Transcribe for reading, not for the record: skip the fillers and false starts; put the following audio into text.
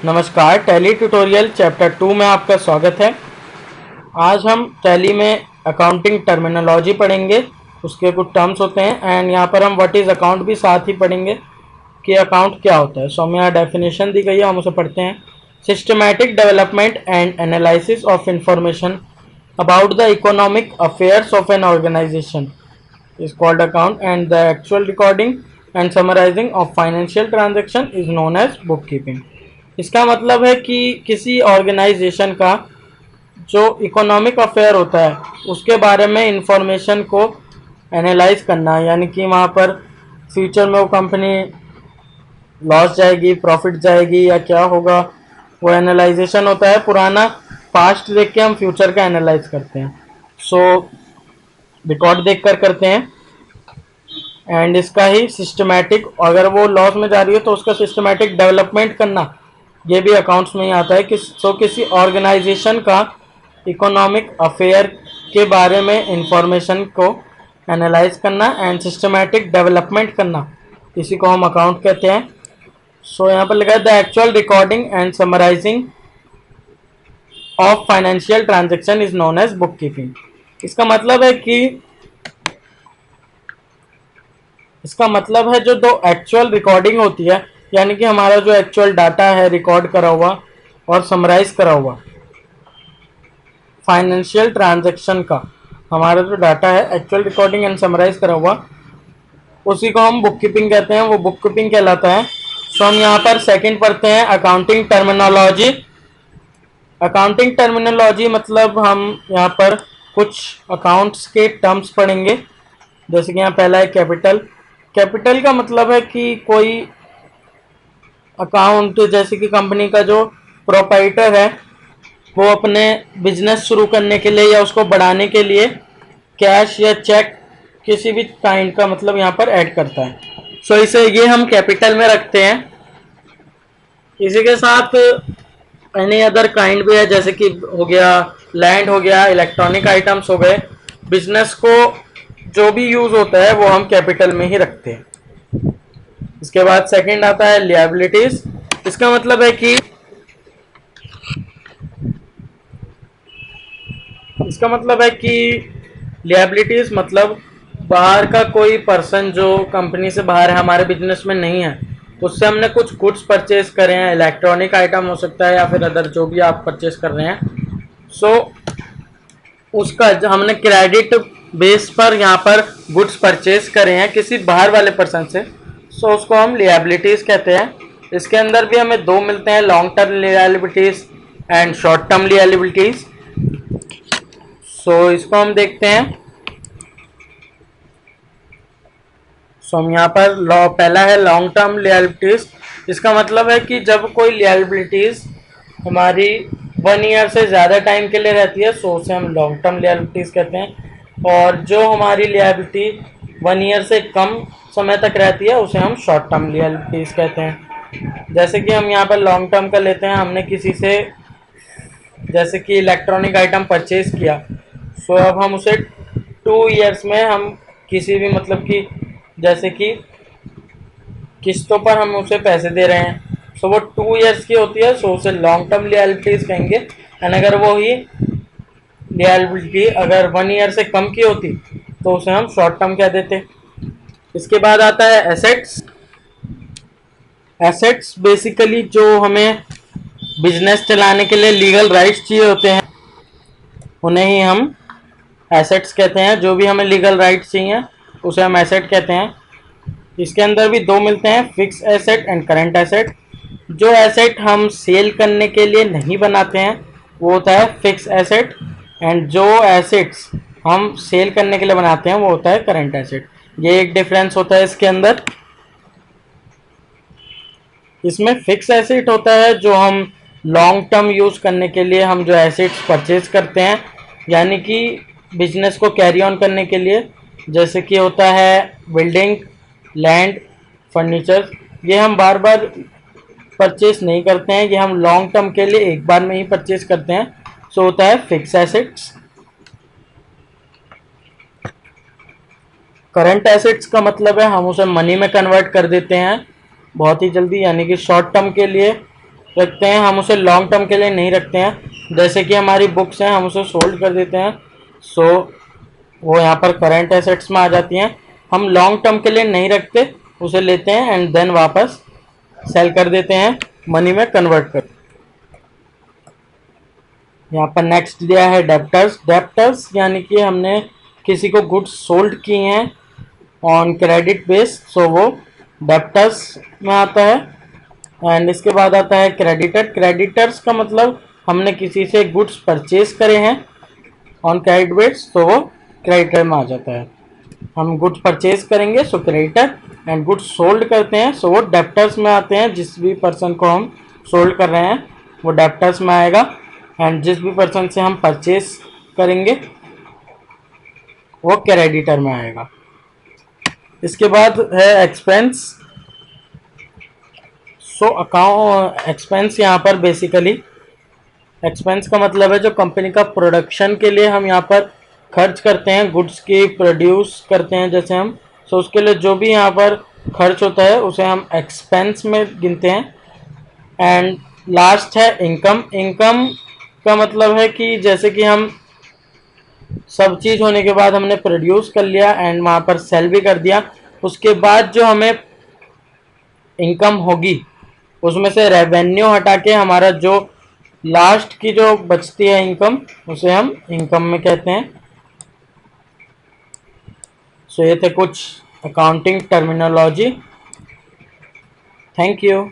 नमस्कार, tally tutorial chapter 2 में आपका स्वागत है। आज हम टैली में अकाउंटिंग टर्मिनोलॉजी पढ़ेंगे, उसके कुछ टर्म्स होते हैं एंड यहाँ पर हम व्हाट इज़ अकाउंट भी साथ ही पढ़ेंगे कि अकाउंट क्या होता है। सो हमें यहाँ डेफिनेशन दी गई है, हम उसे पढ़ते हैं। Systematic development and analysis of information about the economic affairs of an organisation is called account, and the actual recording and summarizing of financial transaction is known as bookkeeping। इसका मतलब है कि किसी ऑर्गेनाइजेशन का जो इकोनॉमिक अफेयर होता है उसके बारे में इंफॉर्मेशन को एनालाइज करना, यानी कि वहाँ पर फ्यूचर में वो कंपनी लॉस जाएगी, प्रॉफिट जाएगी या क्या होगा, वो एनालाइजेशन होता है। पुराना पास्ट देख के हम फ्यूचर का एनालाइज करते हैं। सो रिकॉर्ड देखकर करते हैं एंड इसका ही सिस्टमैटिक, अगर वो लॉस में जा रही है तो उसका सिस्टमैटिक डेवलपमेंट करना, ये भी अकाउंट्स में ही आता है। किसी ऑर्गेनाइजेशन का इकोनॉमिक अफेयर के बारे में इंफॉर्मेशन को एनालाइज करना एंड सिस्टमैटिक डेवलपमेंट करना, इसी को हम अकाउंट कहते हैं। सो यहाँ पर लिखा है the actual recording and summarising of financial transaction is known as bookkeeping. इसका मतलब है जो दो एक्चुअल रिकॉर्डिंग होती है, यानी कि हमारा जो एक्चुअल डाटा है रिकॉर्ड करा हुआ और समराइज करा हुआ फाइनेंशियल ट्रांजैक्शन का, हमारा जो डाटा है एक्चुअल रिकॉर्डिंग एंड समराइज करा हुआ, उसी को हम बुक कीपिंग कहते हैं, वो बुक कीपिंग कहलाता है। सो हम यहाँ पर सेकंड पढ़ते हैं अकाउंटिंग टर्मिनोलॉजी। अकाउंटिंग टर्मिनोलॉजी मतलब हम यहाँ पर कुछ अकाउंट्स के टर्म्स पढ़ेंगे। जैसे कि यहाँ पहला है कैपिटल। कैपिटल का मतलब है कि कोई अकाउंट, जैसे कि कंपनी का जो प्रोप्राइटर है वो अपने बिजनेस शुरू करने के लिए या उसको बढ़ाने के लिए कैश या चेक किसी भी काइंड का मतलब यहाँ पर ऐड करता है। सो इसे ये हम कैपिटल में रखते हैं। इसी के साथ एनी अदर काइंड भी है, जैसे कि हो गया लैंड, हो गया इलेक्ट्रॉनिक आइटम्स, हो गए। बिजनेस को जो भी यूज होता है वो हम कैपिटल में ही रखते हैं। इसके बाद सेकंड आता है लिएबिलिटीज। इसका मतलब है कि लिएबिलिटीज मतलब बाहर का कोई पर्सन जो कंपनी से बाहर है, हमारे बिजनेस में नहीं है, उससे हमने कुछ गुड्स परचेज करे हैं, इलेक्ट्रॉनिक आइटम हो सकता है या फिर अदर जो भी आप परचेज कर रहे हैं। सो उसका हमने क्रेडिट बेस पर यहाँ पर गुड्स परचेज करे हैं किसी बाहर वाले पर्सन से, सो उसको हम लिएबिलिटीज कहते हैं। इसके अंदर भी हमें दो मिलते हैं, long term liabilities and short term liabilities. So इसको हम देखते हैं। सो हम यहाँ पर पहला है लॉन्ग टर्म लिएबिलिटीज। इसका मतलब है कि जब कोई लिएबिलिटीज हमारी 1 ईयर से ज़्यादा टाइम के लिए रहती है, सो उसे हम लॉन्ग टर्म लिएबिलिटीज कहते हैं। और जो हमारी लिएबिलिटी 1 ईयर से कम समय तक रहती है उसे हम शॉर्ट टर्म लिएबिलिटीज कहते हैं। जैसे कि हम यहाँ पर लॉन्ग टर्म का लेते हैं, हमने किसी से जैसे कि इलेक्ट्रॉनिक आइटम परचेज किया, सो अब हम उसे 2 ईयर्स में हम किसी भी मतलब कि जैसे कि किस्तों पर हम उसे पैसे दे रहे हैं, सो वो 2 ईयर्स की होती है, सो उसे लॉन्ग टर्म लिएबिलिटीज कहेंगे। एंड अगर वो ही लिएबिलिटी अगर 1 ईयर से कम की होती तो उसे हम शॉर्ट टर्म कह देते। इसके बाद आता है एसेट्स। एसेट्स बेसिकली जो हमें बिजनेस चलाने के लिए लीगल राइट्स चाहिए होते हैं, उन्हें ही हम एसेट्स कहते हैं। जो भी हमें लीगल राइट्स चाहिए उसे हम एसेट कहते हैं। इसके अंदर भी दो मिलते हैं, fix asset and current asset. जो एसेट हम सेल करने के लिए नहीं बनाते हैं वो होता है फिक्स एसेट, एंड जो एसेट्स हम सेल करने के लिए बनाते हैं वो होता है करंट एसेट। ये एक डिफरेंस होता है इसके अंदर। इसमें फिक्स एसेट होता है जो हम लॉन्ग टर्म यूज़ करने के लिए हम जो एसेट्स परचेज करते हैं, यानी कि बिजनेस को कैरी ऑन करने के लिए। जैसे कि होता है बिल्डिंग, लैंड, फर्नीचर, ये हम बार बार परचेज नहीं करते हैं, ये हम लॉन्ग टर्म के लिए एक बार में ही परचेज करते हैं, सो होता है फिक्स एसेट्स। करंट एसेट्स का मतलब है हम उसे मनी में कन्वर्ट कर देते हैं बहुत ही जल्दी, यानी कि शॉर्ट टर्म के लिए रखते हैं, हम उसे लॉन्ग टर्म के लिए नहीं रखते हैं। जैसे कि हमारी बुक्स हैं, हम उसे सोल्ड कर देते हैं, सो वो यहाँ पर करंट एसेट्स में आ जाती हैं। हम लॉन्ग टर्म के लिए नहीं रखते, उसे लेते हैं एंड देन वापस सेल कर देते हैं, मनी में कन्वर्ट कर। यहाँ पर नेक्स्ट दिया है डेप्टर्स। डेप्टर्स यानी कि हमने किसी को गुड्स सोल्ड किए हैं ऑन क्रेडिट बेस, सो वो डेप्टर्स में आता है। एंड इसके बाद आता है क्रेडिटर। क्रेडिटर्स का मतलब हमने किसी से गुड्स परचेज करे हैं ऑन क्रेडिट बेस, तो वो क्रेडिटर में आ जाता है। हम गुड्स परचेज करेंगे सो क्रेडिटर, एंड गुड्स सोल्ड करते हैं सो वो डेप्टर्स में आते हैं। जिस भी पर्सन को हम सोल्ड कर रहे हैं वो डेप्टर्स में आएगा, एंड जिस भी पर्सन से हम परचेज करेंगे वो क्रेडिटर में आएगा। इसके बाद है एक्सपेंस। सो अकाउंट एक्सपेंस यहाँ पर बेसिकली, एक्सपेंस का मतलब है जो कंपनी का प्रोडक्शन के लिए हम यहाँ पर खर्च करते हैं, गुड्स की प्रोड्यूस करते हैं जैसे हम, सो उसके लिए जो भी यहाँ पर खर्च होता है उसे हम एक्सपेंस में गिनते हैं। एंड लास्ट है इनकम। इनकम का मतलब है कि जैसे कि हम सब चीज़ होने के बाद हमने प्रोड्यूस कर लिया एंड वहाँ पर सेल भी कर दिया, उसके बाद जो हमें इनकम होगी उसमें से रेवेन्यू हटा के हमारा जो लास्ट की जो बचती है इनकम, उसे हम इनकम में कहते हैं। सो ये थे कुछ अकाउंटिंग टर्मिनोलॉजी। Thank you.